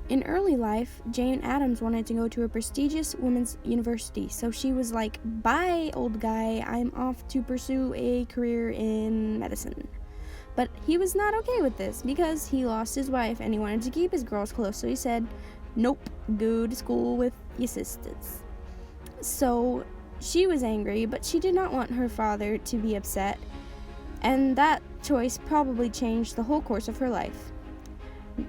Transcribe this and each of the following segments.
In early life, Jane Addams wanted to go to a prestigious women's university, so she was like, "Bye, old guy, I'm off to pursue a career in medicine." But he was not okay with this because he lost his wife and he wanted to keep his girls close, so he said, "Nope, go to school with your sisters." So she was angry, but she did not want her father to be upset, and that choice probably changed the whole course of her life.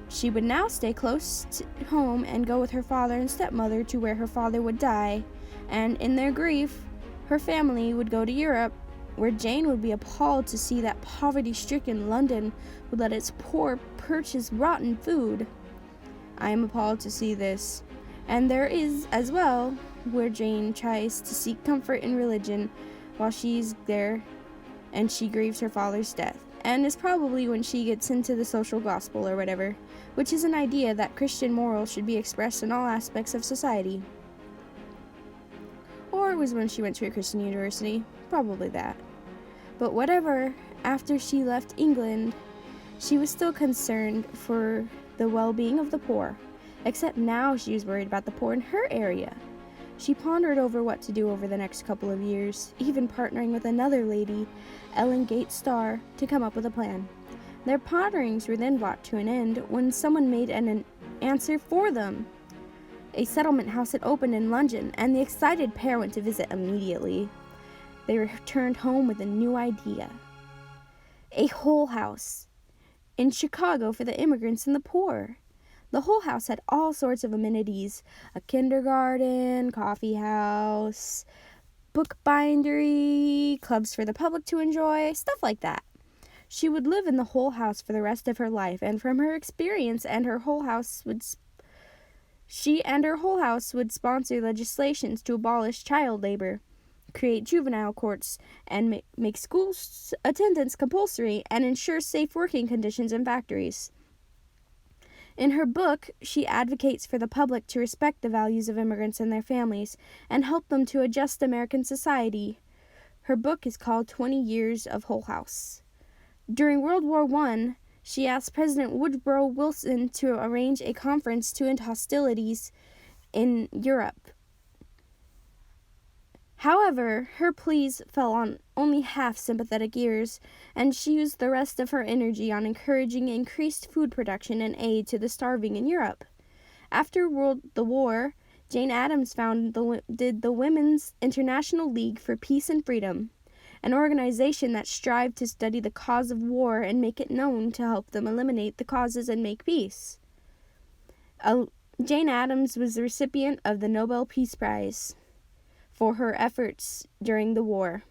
She would now stay close to home and go with her father and stepmother to where her father would die, and in their grief, her family would go to Europe, where Jane would be appalled to see that poverty-stricken London would let its poor purchase rotten food. I am appalled to see this. And there is, as well, where Jane tries to seek comfort in religion while she's there and she grieves her father's death. And is probably when she gets into the social gospel or whatever, which is an idea that Christian morals should be expressed in all aspects of society. Or it was when she went to a Christian university, probably that. But whatever, after she left England, she was still concerned for the well-being of the poor, except now she was worried about the poor in her area. She pondered over what to do over the next couple of years, even partnering with another lady, Ellen Gates Starr, to come up with a plan. Their ponderings were then brought to an end when someone made an answer for them. A settlement house had opened in London, and the excited pair went to visit immediately. They returned home with a new idea. A whole house in Chicago for the immigrants and the poor. The whole house had all sorts of amenities: a kindergarten, coffee house, bookbindery, clubs for the public to enjoy, stuff like that. She would live in the whole house for the rest of her life, and from her experience, she and her whole house would sponsor legislations to abolish child labor, create juvenile courts, and make school attendance compulsory, and ensure safe working conditions in factories. In her book, she advocates for the public to respect the values of immigrants and their families and help them to adjust American society. Her book is called 20 Years of Whole House. During World War I, she asked President Woodrow Wilson to arrange a conference to end hostilities in Europe. However, her pleas fell on only half sympathetic ears, and she used the rest of her energy on encouraging increased food production and aid to the starving in Europe. After the war, Jane Addams founded the Women's International League for Peace and Freedom, an organization that strived to study the cause of war and make it known to help them eliminate the causes and make peace. Jane Addams was the recipient of the Nobel Peace Prize for her efforts during the war.